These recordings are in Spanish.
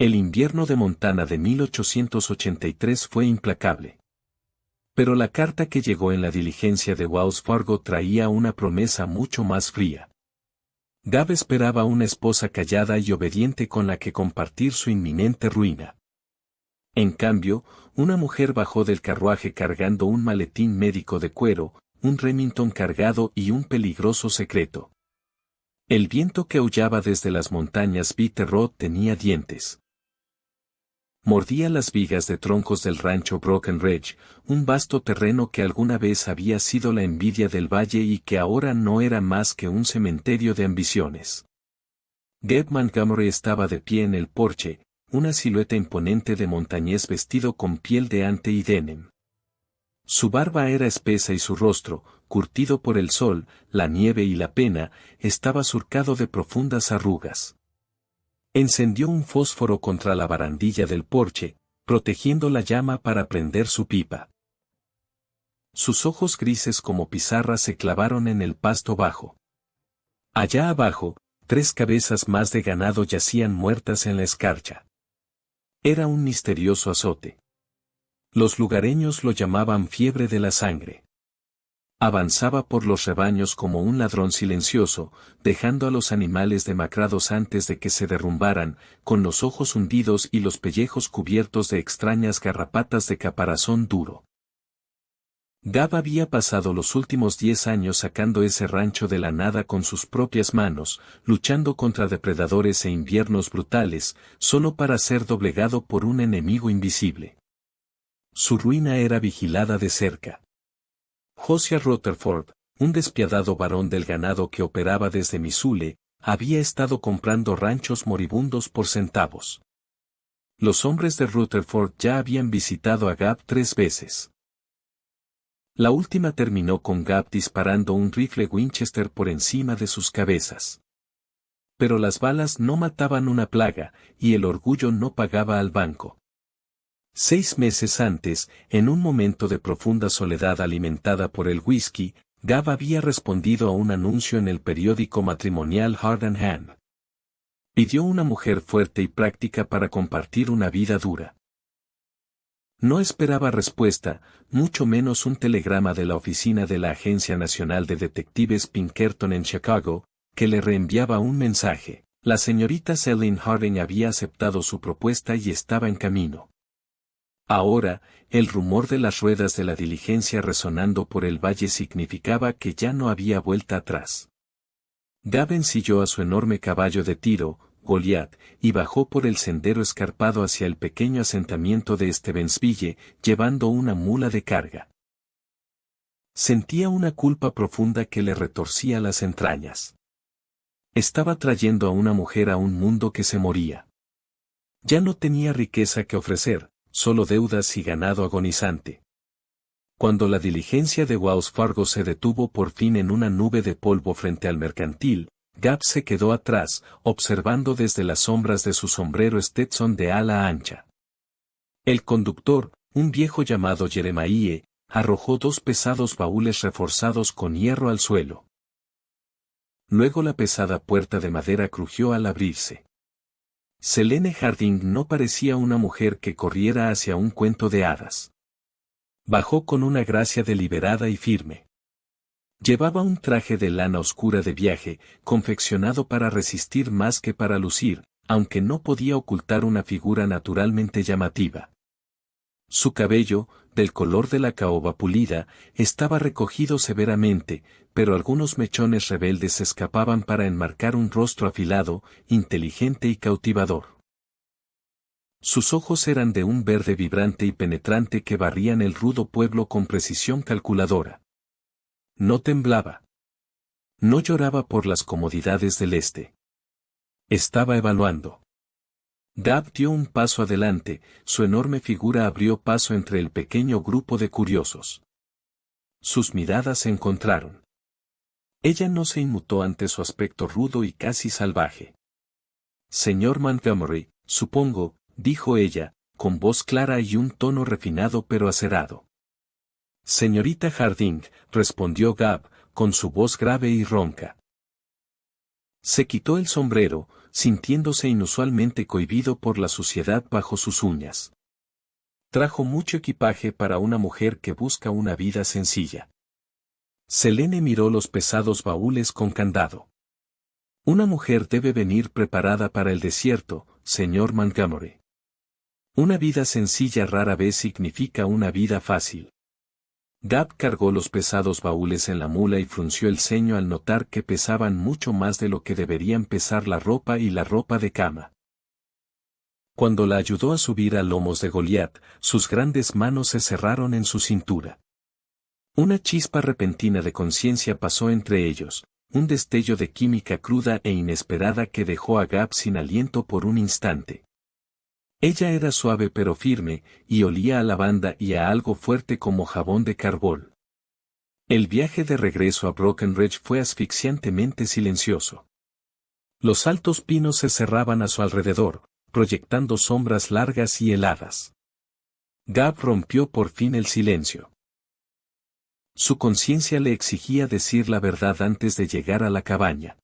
El invierno de Montana de 1883 fue implacable. Pero la carta que llegó en la diligencia de Wells Fargo traía una promesa mucho más fría. Gab esperaba una esposa callada y obediente con la que compartir su inminente ruina. En cambio, una mujer bajó del carruaje cargando un maletín médico de cuero, un Remington cargado y un peligroso secreto. El viento que aullaba desde las montañas Bitter Road tenía dientes. Mordía las vigas de troncos del rancho Broken Ridge, un vasto terreno que alguna vez había sido la envidia del valle y que ahora no era más que un cementerio de ambiciones. Gab Montgomery estaba de pie en el porche, una silueta imponente de montañés vestido con piel de ante y denim. Su barba era espesa y su rostro, curtido por el sol, la nieve y la pena, estaba surcado de profundas arrugas. Encendió un fósforo contra la barandilla del porche, protegiendo la llama para prender su pipa. Sus ojos grises como pizarra se clavaron en el pasto bajo. Allá abajo, 3 cabezas más de ganado yacían muertas en la escarcha. Era un misterioso azote. Los lugareños lo llamaban fiebre de la sangre. Avanzaba por los rebaños como un ladrón silencioso, dejando a los animales demacrados antes de que se derrumbaran, con los ojos hundidos y los pellejos cubiertos de extrañas garrapatas de caparazón duro. Gab había pasado los últimos 10 años sacando ese rancho de la nada con sus propias manos, luchando contra depredadores e inviernos brutales, solo para ser doblegado por un enemigo invisible. Su ruina era vigilada de cerca. Josiah Rutherford, un despiadado varón del ganado que operaba desde Missoula, había estado comprando ranchos moribundos por centavos. Los hombres de Rutherford ya habían visitado a Gab 3 veces. La última terminó con Gab disparando un rifle Winchester por encima de sus cabezas. Pero las balas no mataban una plaga, y el orgullo no pagaba al banco. 6 meses antes, en un momento de profunda soledad alimentada por el whisky, Gab había respondido a un anuncio en el periódico matrimonial Heart and Hand. Pidió una mujer fuerte y práctica para compartir una vida dura. No esperaba respuesta, mucho menos un telegrama de la oficina de la Agencia Nacional de Detectives Pinkerton en Chicago, que le reenviaba un mensaje. La señorita Celine Harding había aceptado su propuesta y estaba en camino. Ahora, el rumor de las ruedas de la diligencia resonando por el valle significaba que ya no había vuelta atrás. Gab ensilló a su enorme caballo de tiro, Goliath, y bajó por el sendero escarpado hacia el pequeño asentamiento de Stevensville, llevando una mula de carga. Sentía una culpa profunda que le retorcía las entrañas. Estaba trayendo a una mujer a un mundo que se moría. Ya no tenía riqueza que ofrecer, solo deudas y ganado agonizante. Cuando la diligencia de Wells Fargo se detuvo por fin en una nube de polvo frente al mercantil, Gab se quedó atrás, observando desde las sombras de su sombrero Stetson de ala ancha. El conductor, un viejo llamado Jeremiah, arrojó 2 pesados baúles reforzados con hierro al suelo. Luego la pesada puerta de madera crujió al abrirse. Selene Harding no parecía una mujer que corriera hacia un cuento de hadas. Bajó con una gracia deliberada y firme. Llevaba un traje de lana oscura de viaje, confeccionado para resistir más que para lucir, aunque no podía ocultar una figura naturalmente llamativa. Su cabello, del color de la caoba pulida, estaba recogido severamente, pero algunos mechones rebeldes escapaban para enmarcar un rostro afilado, inteligente y cautivador. Sus ojos eran de un verde vibrante y penetrante que barrían el rudo pueblo con precisión calculadora. No temblaba. No lloraba por las comodidades del este. Estaba evaluando. Gab dio un paso adelante, su enorme figura abrió paso entre el pequeño grupo de curiosos. Sus miradas se encontraron. Ella no se inmutó ante su aspecto rudo y casi salvaje. Señor Montgomery, supongo, dijo ella, con voz clara y un tono refinado pero acerado. Señorita Harding, respondió Gab, con su voz grave y ronca. Se quitó el sombrero, sintiéndose inusualmente cohibido por la suciedad bajo sus uñas. Trajo mucho equipaje para una mujer que busca una vida sencilla. Selene miró los pesados baúles con candado. Una mujer debe venir preparada para el desierto, señor Montgomery. Una vida sencilla rara vez significa una vida fácil. Gab cargó los pesados baúles en la mula y frunció el ceño al notar que pesaban mucho más de lo que deberían pesar la ropa y la ropa de cama. Cuando la ayudó a subir a lomos de Goliat, sus grandes manos se cerraron en su cintura. Una chispa repentina de conciencia pasó entre ellos, un destello de química cruda e inesperada que dejó a Gab sin aliento por un instante. Ella era suave pero firme, y olía a lavanda y a algo fuerte como jabón de carbol. El viaje de regreso a Brokenridge fue asfixiantemente silencioso. Los altos pinos se cerraban a su alrededor, proyectando sombras largas y heladas. Gab rompió por fin el silencio. Su conciencia le exigía decir la verdad antes de llegar a la cabaña.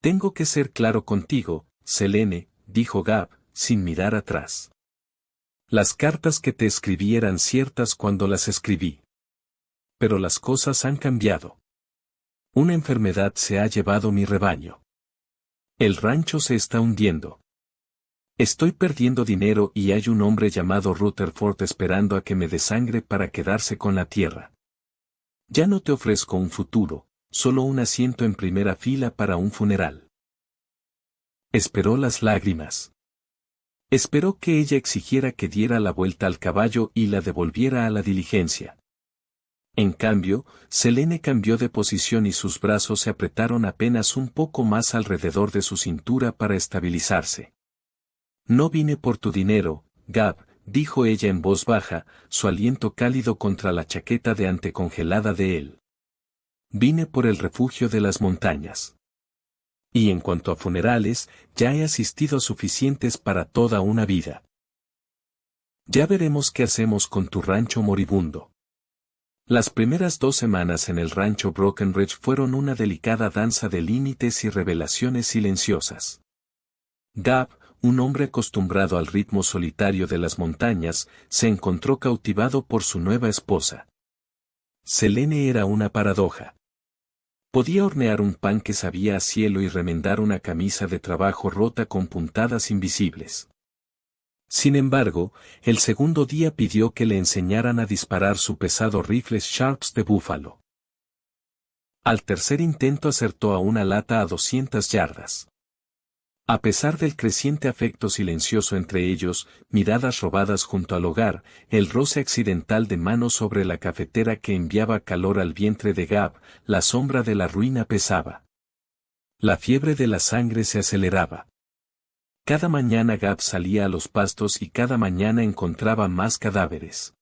«Tengo que ser claro contigo, Selene», dijo Gab, sin mirar atrás. «Las cartas que te escribí eran ciertas cuando las escribí. Pero las cosas han cambiado. Una enfermedad se ha llevado mi rebaño. El rancho se está hundiendo. Estoy perdiendo dinero y hay un hombre llamado Rutherford esperando a que me dé sangre para quedarse con la tierra. Ya no te ofrezco un futuro, solo un asiento en primera fila para un funeral». Esperó las lágrimas. Esperó que ella exigiera que diera la vuelta al caballo y la devolviera a la diligencia. En cambio, Selene cambió de posición y sus brazos se apretaron apenas un poco más alrededor de su cintura para estabilizarse. «No vine por tu dinero, Gab», dijo ella en voz baja, su aliento cálido contra la chaqueta de antecongelada de él. «Vine por el refugio de las montañas. Y en cuanto a funerales, ya he asistido a suficientes para toda una vida. Ya veremos qué hacemos con tu rancho moribundo». Las primeras 2 semanas en el rancho Brokenridge fueron una delicada danza de límites y revelaciones silenciosas. Gab, un hombre acostumbrado al ritmo solitario de las montañas, se encontró cautivado por su nueva esposa. Selene era una paradoja. Podía hornear un pan que sabía a cielo y remendar una camisa de trabajo rota con puntadas invisibles. Sin embargo, el segundo día pidió que le enseñaran a disparar su pesado rifle Sharps de búfalo. Al tercer intento acertó a una lata a 200 yardas. A pesar del creciente afecto silencioso entre ellos, miradas robadas junto al hogar, el roce accidental de manos sobre la cafetera que enviaba calor al vientre de Gab, la sombra de la ruina pesaba. La fiebre de la sangre se aceleraba. Cada mañana Gab salía a los pastos y cada mañana encontraba más cadáveres.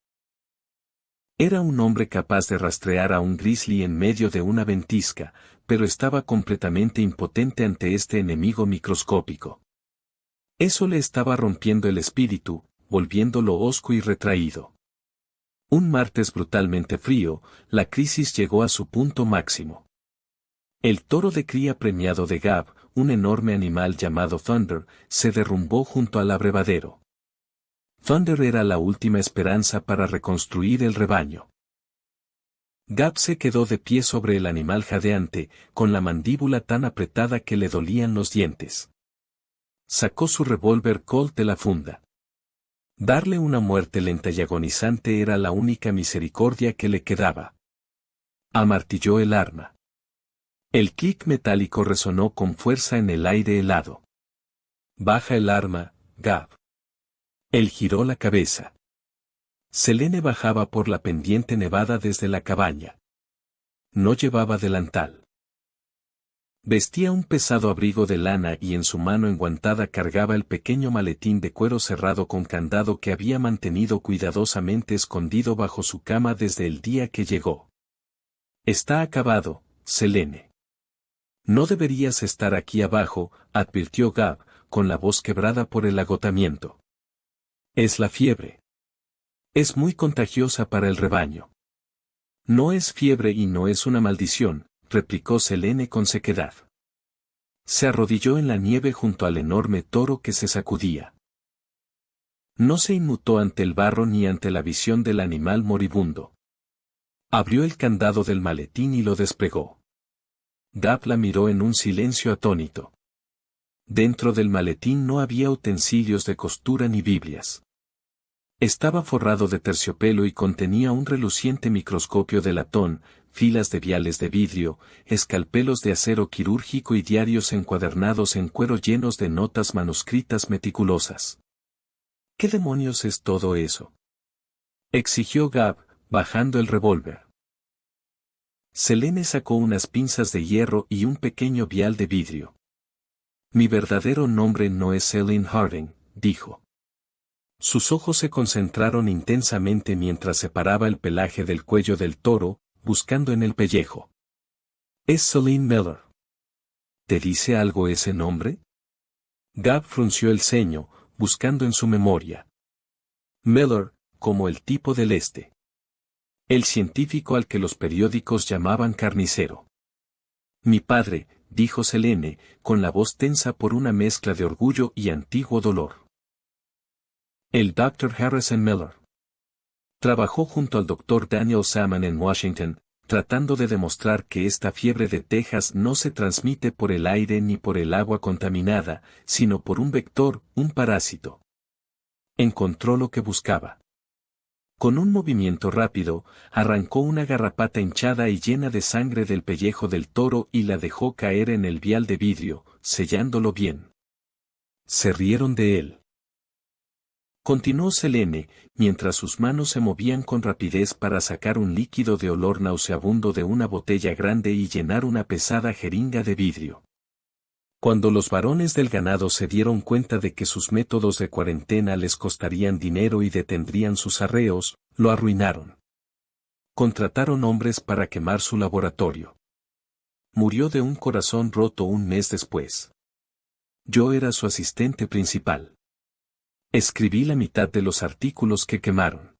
Era un hombre capaz de rastrear a un grizzly en medio de una ventisca, pero estaba completamente impotente ante este enemigo microscópico. Eso le estaba rompiendo el espíritu, volviéndolo hosco y retraído. Un martes brutalmente frío, la crisis llegó a su punto máximo. El toro de cría premiado de Gab, un enorme animal llamado Thunder, se derrumbó junto al abrevadero. Thunder era la última esperanza para reconstruir el rebaño. Gab se quedó de pie sobre el animal jadeante, con la mandíbula tan apretada que le dolían los dientes. Sacó su revólver Colt de la funda. Darle una muerte lenta y agonizante era la única misericordia que le quedaba. Amartilló el arma. El clic metálico resonó con fuerza en el aire helado. «Baja el arma, Gab». Él giró la cabeza. Selene bajaba por la pendiente nevada desde la cabaña. No llevaba delantal. Vestía un pesado abrigo de lana y en su mano enguantada cargaba el pequeño maletín de cuero cerrado con candado que había mantenido cuidadosamente escondido bajo su cama desde el día que llegó. «Está acabado, Selene. No deberías estar aquí abajo», advirtió Gab, con la voz quebrada por el agotamiento. «Es la fiebre. Es muy contagiosa para el rebaño». «No es fiebre y no es una maldición», replicó Selene con sequedad. Se arrodilló en la nieve junto al enorme toro que se sacudía. No se inmutó ante el barro ni ante la visión del animal moribundo. Abrió el candado del maletín y lo desplegó. Gab la miró en un silencio atónito. Dentro del maletín no había utensilios de costura ni Biblias. Estaba forrado de terciopelo y contenía un reluciente microscopio de latón, filas de viales de vidrio, escalpelos de acero quirúrgico y diarios encuadernados en cuero llenos de notas manuscritas meticulosas. ¿Qué demonios es todo eso?, exigió Gab, bajando el revólver. Selene sacó unas pinzas de hierro y un pequeño vial de vidrio. Mi verdadero nombre no es Selene Harding, dijo. Sus ojos se concentraron intensamente mientras separaba el pelaje del cuello del toro, buscando en el pellejo. Es Selene Miller. ¿Te dice algo ese nombre? Gab frunció el ceño, buscando en su memoria. Miller, como el tipo del este. El científico al que los periódicos llamaban carnicero. Mi padre, dijo Selene, con la voz tensa por una mezcla de orgullo y antiguo dolor. El Dr. Harrison Miller. Trabajó junto al Dr. Daniel Salmon en Washington, tratando de demostrar que esta fiebre de Texas no se transmite por el aire ni por el agua contaminada, sino por un vector, un parásito. Encontró lo que buscaba. Con un movimiento rápido, arrancó una garrapata hinchada y llena de sangre del pellejo del toro y la dejó caer en el vial de vidrio, sellándolo bien. Se rieron de él. Continuó Selene, mientras sus manos se movían con rapidez para sacar un líquido de olor nauseabundo de una botella grande y llenar una pesada jeringa de vidrio. Cuando los varones del ganado se dieron cuenta de que sus métodos de cuarentena les costarían dinero y detendrían sus arreos, lo arruinaron. Contrataron hombres para quemar su laboratorio. Murió de un corazón roto un mes después. Yo era su asistente principal. Escribí la mitad de los artículos que quemaron.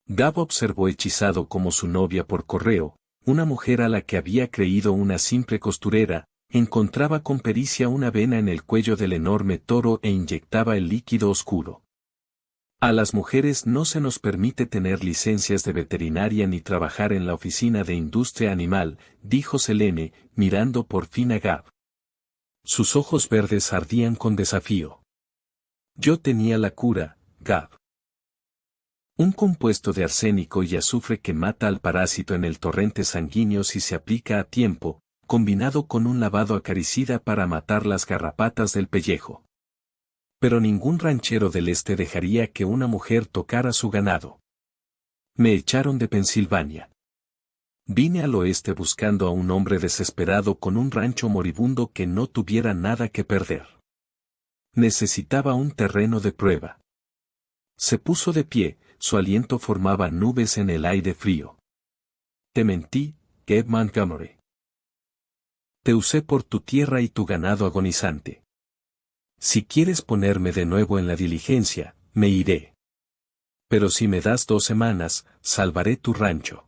Gab observó hechizado como su novia por correo, una mujer a la que había creído una simple costurera, encontraba con pericia una vena en el cuello del enorme toro e inyectaba el líquido oscuro. A las mujeres no se nos permite tener licencias de veterinaria ni trabajar en la oficina de industria animal, dijo Selene, mirando por fin a Gab. Sus ojos verdes ardían con desafío. Yo tenía la cura, Gab. Un compuesto de arsénico y azufre que mata al parásito en el torrente sanguíneo si se aplica a tiempo, combinado con un lavado acaricida para matar las garrapatas del pellejo. Pero ningún ranchero del este dejaría que una mujer tocara su ganado. Me echaron de Pensilvania. Vine al oeste buscando a un hombre desesperado con un rancho moribundo que no tuviera nada que perder. Necesitaba un terreno de prueba. Se puso de pie, su aliento formaba nubes en el aire frío. Te mentí, Gabe Montgomery. Te usé por tu tierra y tu ganado agonizante. Si quieres ponerme de nuevo en la diligencia, me iré. Pero si me das 2 semanas, salvaré tu rancho.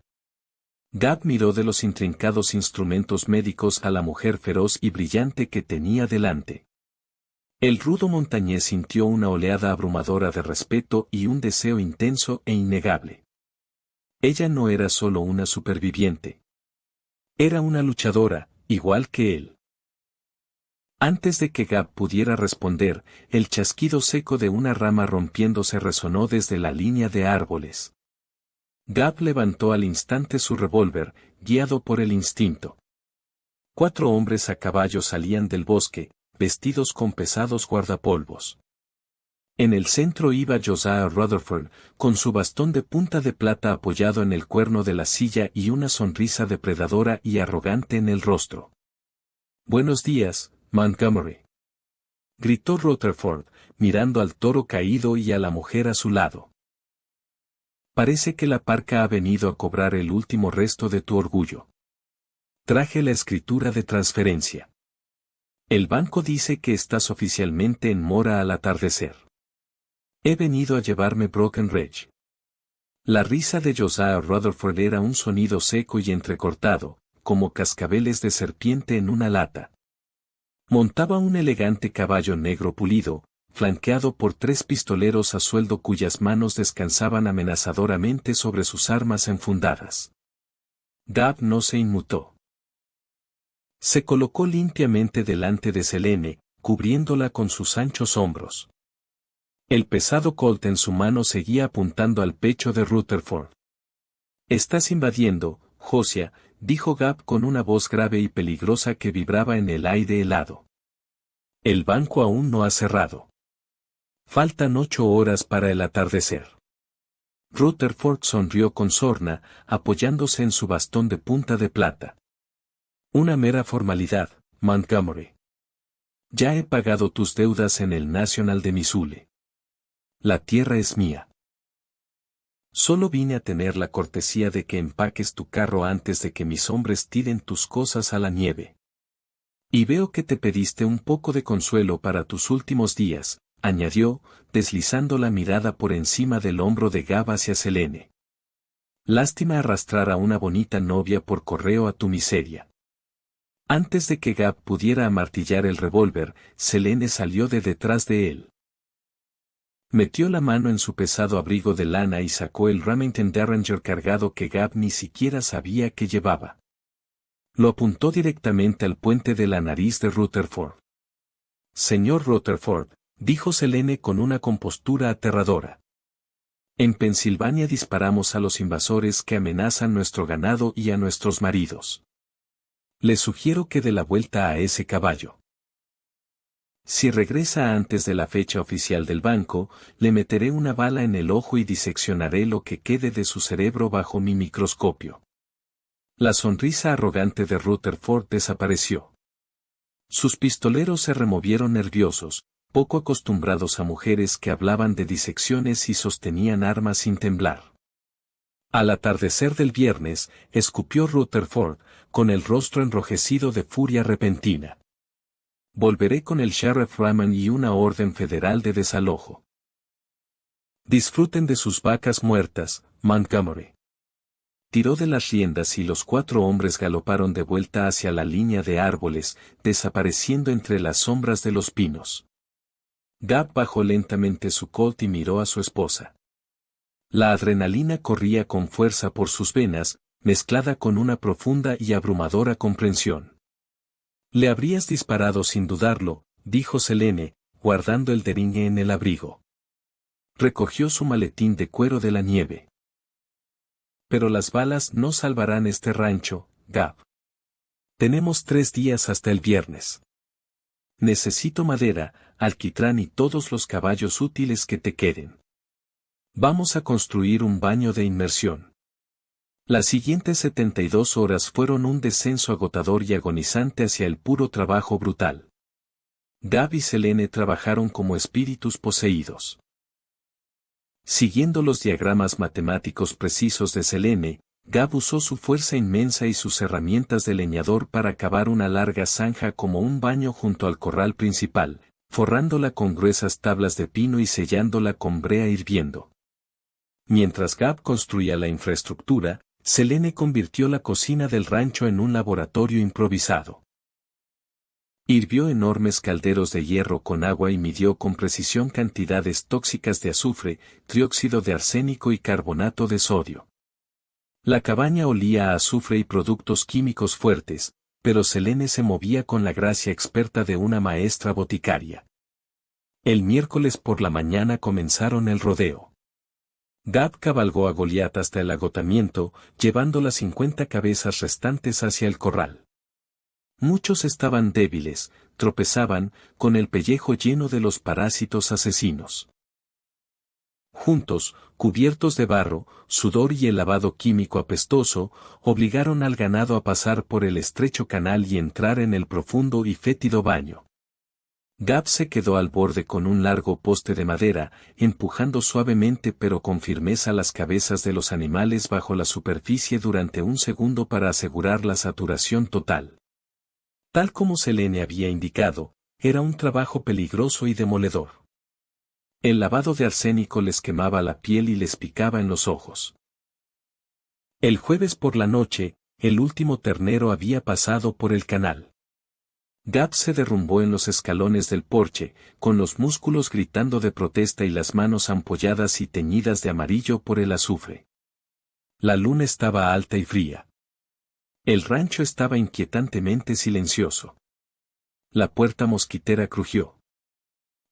Gab miró de los intrincados instrumentos médicos a la mujer feroz y brillante que tenía delante. El rudo montañés sintió una oleada abrumadora de respeto y un deseo intenso e innegable. Ella no era solo una superviviente. Era una luchadora, igual que él. Antes de que Gab pudiera responder, el chasquido seco de una rama rompiéndose resonó desde la línea de árboles. Gab levantó al instante su revólver, guiado por el instinto. 4 hombres a caballo salían del bosque, vestidos con pesados guardapolvos. En el centro iba Josiah Rutherford, con su bastón de punta de plata apoyado en el cuerno de la silla y una sonrisa depredadora y arrogante en el rostro. «Buenos días, Montgomery», gritó Rutherford, mirando al toro caído y a la mujer a su lado. «Parece que la parca ha venido a cobrar el último resto de tu orgullo. Traje la escritura de transferencia. El banco dice que estás oficialmente en mora al atardecer. He venido a llevarme Brokenridge». La risa de Josiah Rutherford era un sonido seco y entrecortado, como cascabeles de serpiente en una lata. Montaba un elegante caballo negro pulido, flanqueado por 3 pistoleros a sueldo cuyas manos descansaban amenazadoramente sobre sus armas enfundadas. Gab no se inmutó. Se colocó limpiamente delante de Selene, cubriéndola con sus anchos hombros. El pesado Colt en su mano seguía apuntando al pecho de Rutherford. «Estás invadiendo, Josiah», dijo Gab con una voz grave y peligrosa que vibraba en el aire helado. «El banco aún no ha cerrado. Faltan 8 horas para el atardecer». Rutherford sonrió con sorna, apoyándose en su bastón de punta de plata. «Una mera formalidad, Montgomery. Ya he pagado tus deudas en el National de Missouri. La tierra es mía. Solo vine a tener la cortesía de que empaques tu carro antes de que mis hombres tiren tus cosas a la nieve. Y veo que te pediste un poco de consuelo para tus últimos días», añadió, deslizando la mirada por encima del hombro de Gab hacia Selene. «Lástima arrastrar a una bonita novia por correo a tu miseria». Antes de que Gab pudiera amartillar el revólver, Selene salió de detrás de él. Metió la mano en su pesado abrigo de lana y sacó el Remington Derringer cargado que Gab ni siquiera sabía que llevaba. Lo apuntó directamente al puente de la nariz de Rutherford. «Señor Rutherford», dijo Selene con una compostura aterradora. «En Pensilvania disparamos a los invasores que amenazan nuestro ganado y a nuestros maridos. Le sugiero que dé la vuelta a ese caballo. Si regresa antes de la fecha oficial del banco, le meteré una bala en el ojo y diseccionaré lo que quede de su cerebro bajo mi microscopio». La sonrisa arrogante de Rutherford desapareció. Sus pistoleros se removieron nerviosos, poco acostumbrados a mujeres que hablaban de disecciones y sostenían armas sin temblar. Al atardecer del viernes, escupió Rutherford, con el rostro enrojecido de furia repentina. «Volveré con el Sheriff Raman y una orden federal de desalojo. Disfruten de sus vacas muertas, Montgomery». Tiró de las riendas y los 4 hombres galoparon de vuelta hacia la línea de árboles, desapareciendo entre las sombras de los pinos. Gab bajó lentamente su Colt y miró a su esposa. La adrenalina corría con fuerza por sus venas, mezclada con una profunda y abrumadora comprensión. «Le habrías disparado sin dudarlo», dijo Selene, guardando el deringue en el abrigo. Recogió su maletín de cuero de la nieve. «Pero las balas no salvarán este rancho, Gab. Tenemos 3 días hasta el viernes. Necesito madera, alquitrán y todos los caballos útiles que te queden. Vamos a construir un baño de inmersión». Las siguientes 72 horas fueron un descenso agotador y agonizante hacia el puro trabajo brutal. Gab y Selene trabajaron como espíritus poseídos. Siguiendo los diagramas matemáticos precisos de Selene, Gab usó su fuerza inmensa y sus herramientas de leñador para cavar una larga zanja como un baño junto al corral principal, forrándola con gruesas tablas de pino y sellándola con brea hirviendo. Mientras Gab construía la infraestructura, Selene convirtió la cocina del rancho en un laboratorio improvisado. Hirvió enormes calderos de hierro con agua y midió con precisión cantidades tóxicas de azufre, trióxido de arsénico y carbonato de sodio. La cabaña olía a azufre y productos químicos fuertes, pero Selene se movía con la gracia experta de una maestra boticaria. El miércoles por la mañana comenzaron el rodeo. Gab cabalgó a Goliat hasta el agotamiento, llevando las 50 cabezas restantes hacia el corral. Muchos estaban débiles, tropezaban, con el pellejo lleno de los parásitos asesinos. Juntos, cubiertos de barro, sudor y el lavado químico apestoso, obligaron al ganado a pasar por el estrecho canal y entrar en el profundo y fétido baño. Gab se quedó al borde con un largo poste de madera, empujando suavemente pero con firmeza las cabezas de los animales bajo la superficie durante un segundo para asegurar la saturación total. Tal como Selene había indicado, era un trabajo peligroso y demoledor. El lavado de arsénico les quemaba la piel y les picaba en los ojos. El jueves por la noche, el último ternero había pasado por el canal. Gab se derrumbó en los escalones del porche, con los músculos gritando de protesta y las manos ampolladas y teñidas de amarillo por el azufre. La luna estaba alta y fría. El rancho estaba inquietantemente silencioso. La puerta mosquitera crujió.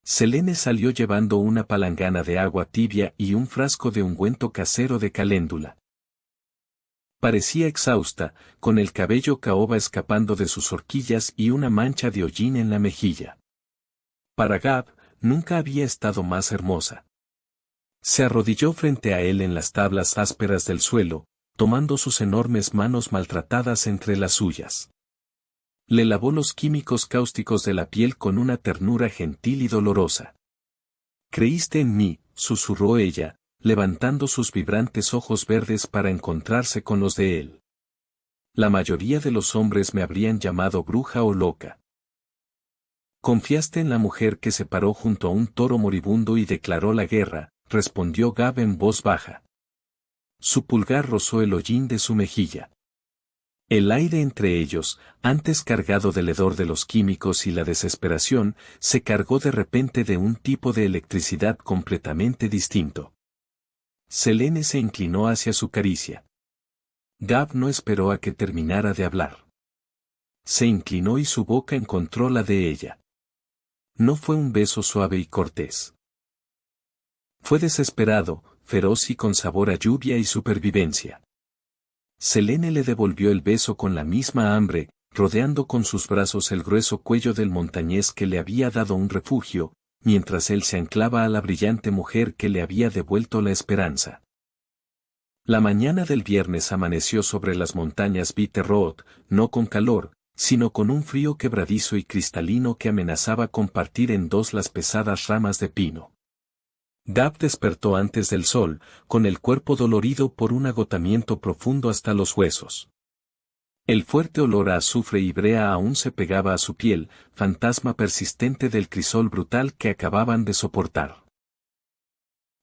Selene salió llevando una palangana de agua tibia y un frasco de ungüento casero de caléndula. Parecía exhausta, con el cabello caoba escapando de sus horquillas y una mancha de hollín en la mejilla. Para Gab, nunca había estado más hermosa. Se arrodilló frente a él en las tablas ásperas del suelo, tomando sus enormes manos maltratadas entre las suyas. Le lavó los químicos cáusticos de la piel con una ternura gentil y dolorosa. «Creíste en mí», susurró ella, levantando sus vibrantes ojos verdes para encontrarse con los de él. «La mayoría de los hombres me habrían llamado bruja o loca». «Confiaste en la mujer que se paró junto a un toro moribundo y declaró la guerra», respondió Gab en voz baja. Su pulgar rozó el hollín de su mejilla. El aire entre ellos, antes cargado del hedor de los químicos y la desesperación, se cargó de repente de un tipo de electricidad completamente distinto. Selene se inclinó hacia su caricia. Gab no esperó a que terminara de hablar. Se inclinó y su boca encontró la de ella. No fue un beso suave y cortés. Fue desesperado, feroz y con sabor a lluvia y supervivencia. Selene le devolvió el beso con la misma hambre, rodeando con sus brazos el grueso cuello del montañés que le había dado un refugio, mientras él se anclaba a la brillante mujer que le había devuelto la esperanza. La mañana del viernes amaneció sobre las montañas Bitterroot, no con calor, sino con un frío quebradizo y cristalino que amenazaba con partir en dos las pesadas ramas de pino. Gab despertó antes del sol, con el cuerpo dolorido por un agotamiento profundo hasta los huesos. El fuerte olor a azufre y brea aún se pegaba a su piel, fantasma persistente del crisol brutal que acababan de soportar.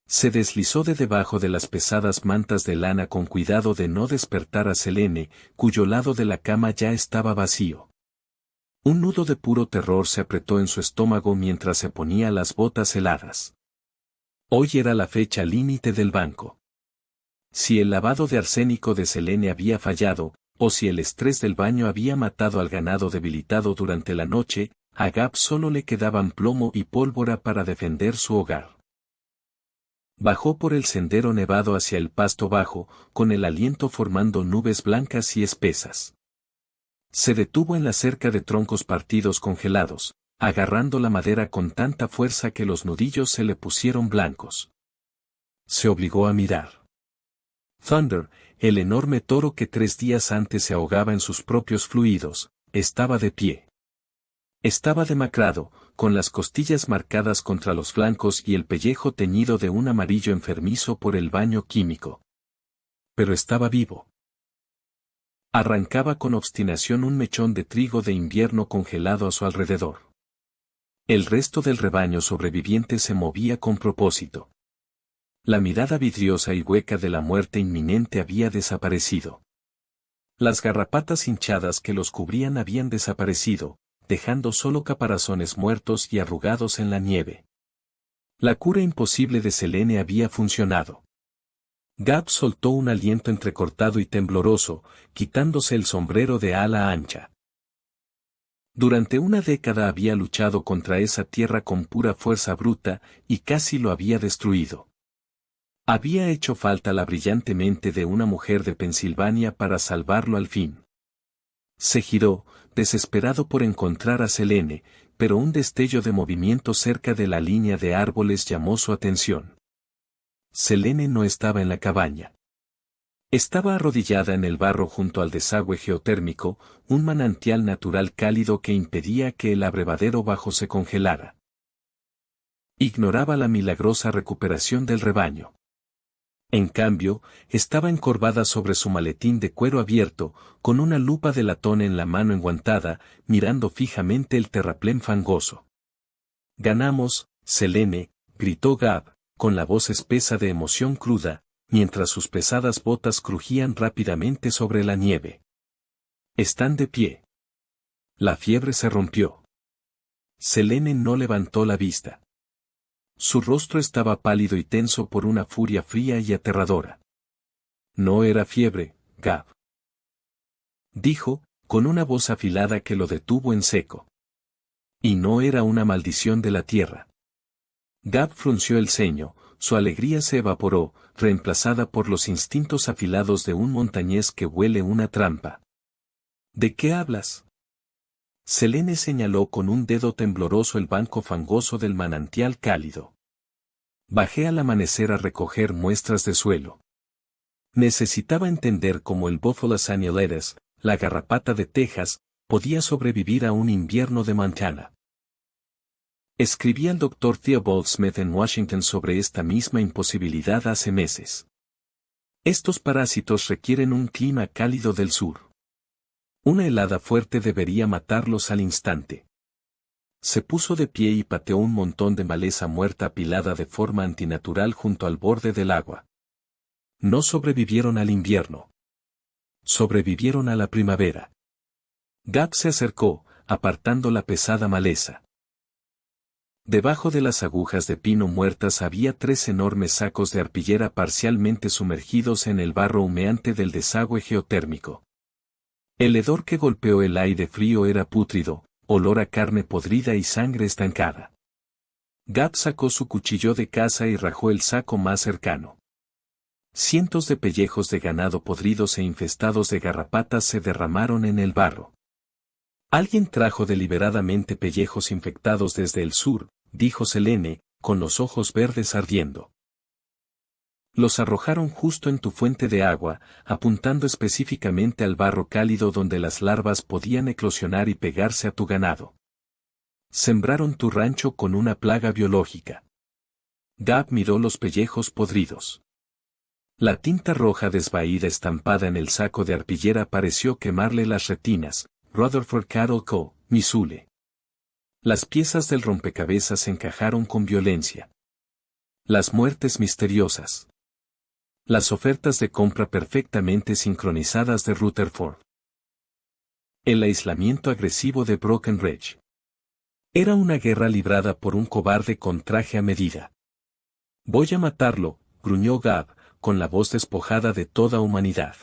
Se deslizó de debajo de las pesadas mantas de lana con cuidado de no despertar a Selene, cuyo lado de la cama ya estaba vacío. Un nudo de puro terror se apretó en su estómago mientras se ponía las botas heladas. Hoy era la fecha límite del banco. Si el lavado de arsénico de Selene había fallado, o si el estrés del baño había matado al ganado debilitado durante la noche, a Gab solo le quedaban plomo y pólvora para defender su hogar. Bajó por el sendero nevado hacia el pasto bajo, con el aliento formando nubes blancas y espesas. Se detuvo en la cerca de troncos partidos congelados, agarrando la madera con tanta fuerza que los nudillos se le pusieron blancos. Se obligó a mirar. Thunder, el enorme toro que 3 días antes se ahogaba en sus propios fluidos, estaba de pie. Estaba demacrado, con las costillas marcadas contra los flancos y el pellejo teñido de un amarillo enfermizo por el baño químico. Pero estaba vivo. Arrancaba con obstinación un mechón de trigo de invierno congelado a su alrededor. El resto del rebaño sobreviviente se movía con propósito. La mirada vidriosa y hueca de la muerte inminente había desaparecido. Las garrapatas hinchadas que los cubrían habían desaparecido, dejando solo caparazones muertos y arrugados en la nieve. La cura imposible de Selene había funcionado. Gab soltó un aliento entrecortado y tembloroso, quitándose el sombrero de ala ancha. Durante una década había luchado contra esa tierra con pura fuerza bruta, y casi lo había destruido. Había hecho falta la brillante mente de una mujer de Pensilvania para salvarlo al fin. Se giró, desesperado por encontrar a Selene, pero un destello de movimiento cerca de la línea de árboles llamó su atención. Selene no estaba en la cabaña. Estaba arrodillada en el barro junto al desagüe geotérmico, un manantial natural cálido que impedía que el abrevadero bajo se congelara. Ignoraba la milagrosa recuperación del rebaño. En cambio, estaba encorvada sobre su maletín de cuero abierto, con una lupa de latón en la mano enguantada, mirando fijamente el terraplén fangoso. «Ganamos, Selene», gritó Gab, con la voz espesa de emoción cruda, mientras sus pesadas botas crujían rápidamente sobre la nieve. «Están de pie». La fiebre se rompió. Selene no levantó la vista. Su rostro estaba pálido y tenso por una furia fría y aterradora. No era fiebre, Gab. Dijo, con una voz afilada que lo detuvo en seco. Y no era una maldición de la tierra. Gab frunció el ceño, su alegría se evaporó, reemplazada por los instintos afilados de un montañés que huele una trampa. ¿De qué hablas? Selene señaló con un dedo tembloroso el banco fangoso del manantial cálido. Bajé al amanecer a recoger muestras de suelo. Necesitaba entender cómo el Bopholis annulatus, la garrapata de Texas, podía sobrevivir a un invierno de Montana. Escribí al Dr. Theobald Smith en Washington sobre esta misma imposibilidad hace meses. Estos parásitos requieren un clima cálido del sur. Una helada fuerte debería matarlos al instante. Se puso de pie y pateó un montón de maleza muerta apilada de forma antinatural junto al borde del agua. No sobrevivieron al invierno. Sobrevivieron a la primavera. Gab se acercó, apartando la pesada maleza. Debajo de las agujas de pino muertas había 3 enormes sacos de arpillera parcialmente sumergidos en el barro humeante del desagüe geotérmico. El hedor que golpeó el aire frío era pútrido, olor a carne podrida y sangre estancada. Gab sacó su cuchillo de caza y rajó el saco más cercano. Cientos de pellejos de ganado podridos e infestados de garrapatas se derramaron en el barro. Alguien trajo deliberadamente pellejos infectados desde el sur, dijo Selene, con los ojos verdes ardiendo. Los arrojaron justo en tu fuente de agua, apuntando específicamente al barro cálido donde las larvas podían eclosionar y pegarse a tu ganado. Sembraron tu rancho con una plaga biológica. Gab miró los pellejos podridos. La tinta roja desvaída estampada en el saco de arpillera pareció quemarle las retinas. Rutherford Cattle Co., Missouri. Las piezas del rompecabezas encajaron con violencia. Las muertes misteriosas. Las ofertas de compra perfectamente sincronizadas de Rutherford. El aislamiento agresivo de Breckenridge. Era una guerra librada por un cobarde con traje a medida. Voy a matarlo, gruñó Gab, con la voz despojada de toda humanidad.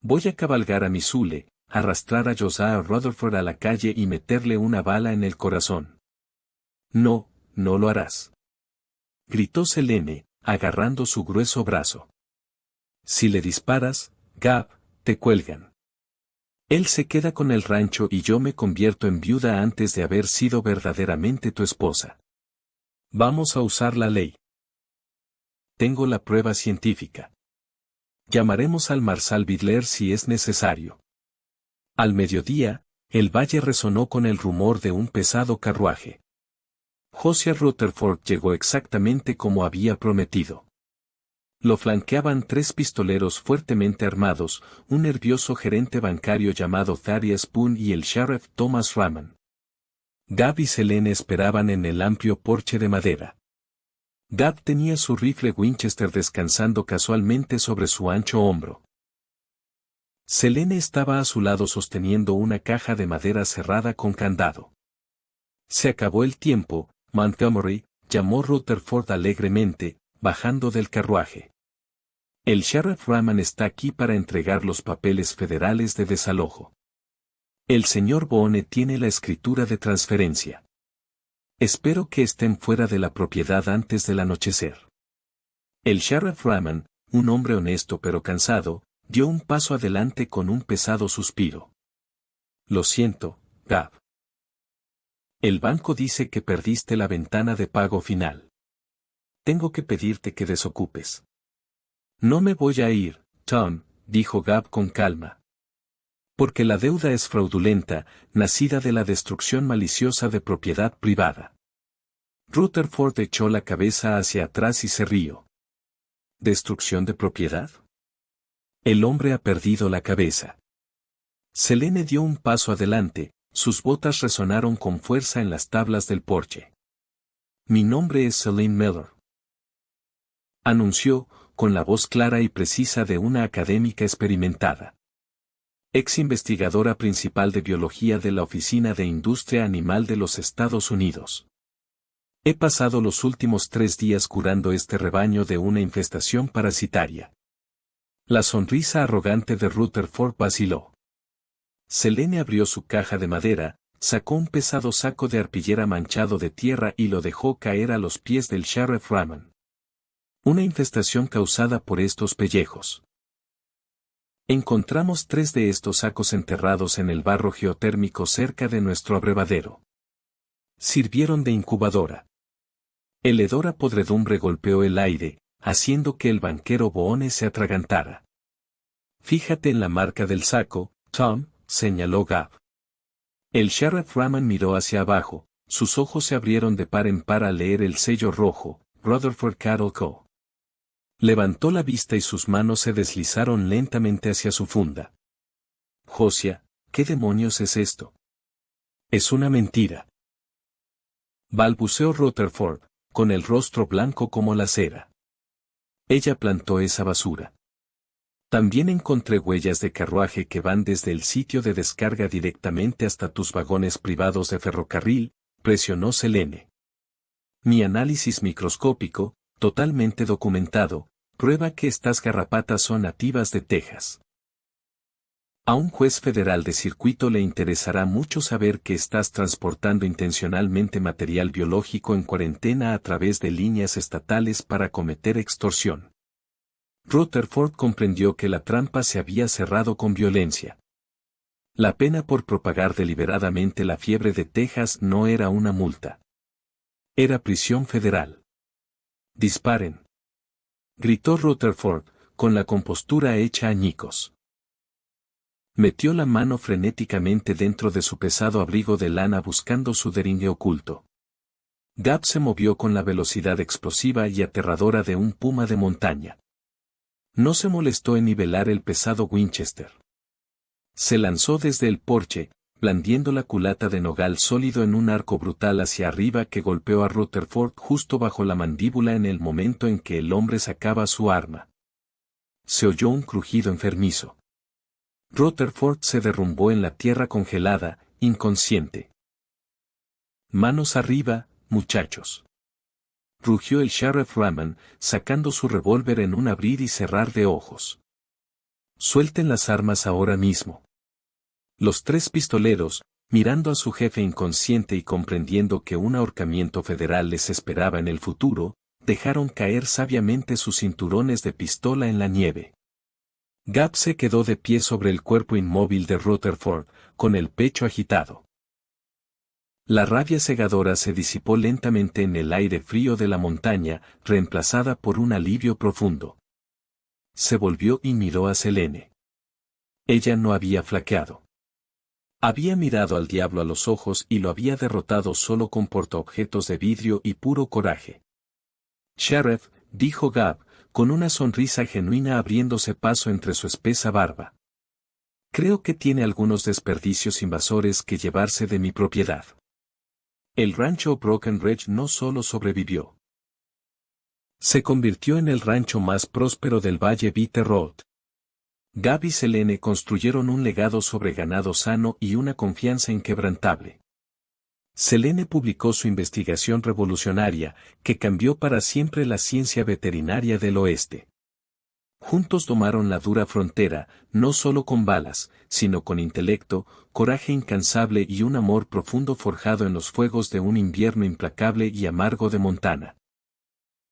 Voy a cabalgar a Missouri, arrastrar a Josiah Rutherford a la calle y meterle una bala en el corazón. No, no lo harás. Gritó Selene, agarrando su grueso brazo. Si le disparas, Gab, te cuelgan. Él se queda con el rancho y yo me convierto en viuda antes de haber sido verdaderamente tu esposa. Vamos a usar la ley. Tengo la prueba científica. Llamaremos al Marshal Bidler si es necesario. Al mediodía, el valle resonó con el rumor de un pesado carruaje. Josiah Rutherford llegó exactamente como había prometido. Lo flanqueaban 3 pistoleros fuertemente armados, un nervioso gerente bancario llamado Thaddeus Spoon y el sheriff Thomas Raman. Gab y Selene esperaban en el amplio porche de madera. Gab tenía su rifle Winchester descansando casualmente sobre su ancho hombro. Selene estaba a su lado sosteniendo una caja de madera cerrada con candado. Se acabó el tiempo, Montgomery, llamó Rutherford alegremente, bajando del carruaje. El sheriff Raman está aquí para entregar los papeles federales de desalojo. El señor Boone tiene la escritura de transferencia. Espero que estén fuera de la propiedad antes del anochecer. El sheriff Raman, un hombre honesto pero cansado, dio un paso adelante con un pesado suspiro. Lo siento, Gab. El banco dice que perdiste la ventana de pago final. Tengo que pedirte que desocupes. No me voy a ir, Tom, dijo Gab con calma. Porque la deuda es fraudulenta, nacida de la destrucción maliciosa de propiedad privada. Rutherford echó la cabeza hacia atrás y se rió. ¿Destrucción de propiedad? El hombre ha perdido la cabeza. Selene dio un paso adelante, sus botas resonaron con fuerza en las tablas del porche. Mi nombre es Selene Miller. Anunció, con la voz clara y precisa de una académica experimentada. Ex investigadora principal de biología de la Oficina de Industria Animal de los Estados Unidos. He pasado los últimos 3 días curando este rebaño de una infestación parasitaria. La sonrisa arrogante de Rutherford vaciló. Selene abrió su caja de madera, sacó un pesado saco de arpillera manchado de tierra y lo dejó caer a los pies del Sheriff Raman. Una infestación causada por estos pellejos. Encontramos 3 de estos sacos enterrados en el barro geotérmico cerca de nuestro abrevadero. Sirvieron de incubadora. El hedor a podredumbre golpeó el aire, haciendo que el banquero Boone se atragantara. Fíjate en la marca del saco, Tom, señaló Gab. El Sheriff Raman miró hacia abajo, sus ojos se abrieron de par en par al leer el sello rojo, Rutherford Cattle Co. Levantó la vista y sus manos se deslizaron lentamente hacia su funda. Josiah, ¿qué demonios es esto? Es una mentira. Balbuceó Rutherford, con el rostro blanco como la cera. Ella plantó esa basura. También encontré huellas de carruaje que van desde el sitio de descarga directamente hasta tus vagones privados de ferrocarril, presionó Selene. Mi análisis microscópico, totalmente documentado, prueba que estas garrapatas son nativas de Texas. A un juez federal de circuito le interesará mucho saber que estás transportando intencionalmente material biológico en cuarentena a través de líneas estatales para cometer extorsión. Rutherford comprendió que la trampa se había cerrado con violencia. La pena por propagar deliberadamente la fiebre de Texas no era una multa. Era prisión federal. Disparen. Gritó Rutherford, con la compostura hecha añicos. Metió la mano frenéticamente dentro de su pesado abrigo de lana buscando su deringue oculto. Gab se movió con la velocidad explosiva y aterradora de un puma de montaña. No se molestó en nivelar el pesado Winchester. Se lanzó desde el porche, blandiendo la culata de nogal sólido en un arco brutal hacia arriba que golpeó a Rutherford justo bajo la mandíbula en el momento en que el hombre sacaba su arma. Se oyó un crujido enfermizo. Rutherford se derrumbó en la tierra congelada, inconsciente. Manos arriba, muchachos. Rugió el Sheriff Raman, sacando su revólver en un abrir y cerrar de ojos. Suelten las armas ahora mismo. Los 3 pistoleros, mirando a su jefe inconsciente y comprendiendo que un ahorcamiento federal les esperaba en el futuro, dejaron caer sabiamente sus cinturones de pistola en la nieve. Gab se quedó de pie sobre el cuerpo inmóvil de Rutherford, con el pecho agitado. La rabia cegadora se disipó lentamente en el aire frío de la montaña, reemplazada por un alivio profundo. Se volvió y miró a Selene. Ella no había flaqueado. Había mirado al diablo a los ojos y lo había derrotado solo con portaobjetos de vidrio y puro coraje. Sheriff, dijo Gab, con una sonrisa genuina abriéndose paso entre su espesa barba. Creo que tiene algunos desperdicios invasores que llevarse de mi propiedad. El rancho Broken Ridge no solo sobrevivió. Se convirtió en el rancho más próspero del Valle Bitter Road. Gab y Selene construyeron un legado sobre ganado sano y una confianza inquebrantable. Selene publicó su investigación revolucionaria, que cambió para siempre la ciencia veterinaria del oeste. Juntos tomaron la dura frontera, no solo con balas, sino con intelecto, coraje incansable y un amor profundo forjado en los fuegos de un invierno implacable y amargo de Montana.